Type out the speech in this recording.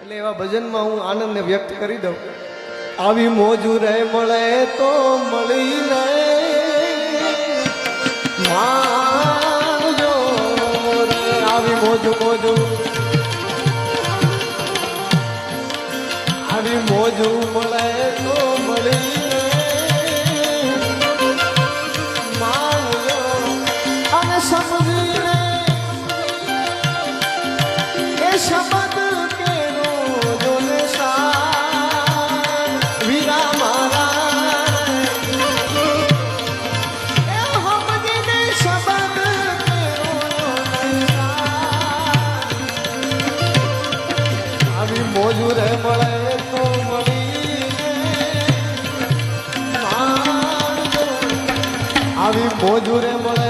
એટલે એવા ભજનમાં હું આનંદને વ્યક્ત કરી દઉં. આવી મોજુ રે મળે તો મળી રહે માનજો રે. આવી મોજુ મોજુ આવી મોજુ મળે તો મળી રહે માનજો અને સમજીને એ શબ્દ કેરો જોને સા વીરા મારા એ સમજીને શબ્દ કેરો જોને સા. આવી મોજુ રે મળે તો મળી આવી મોજુ રે મળે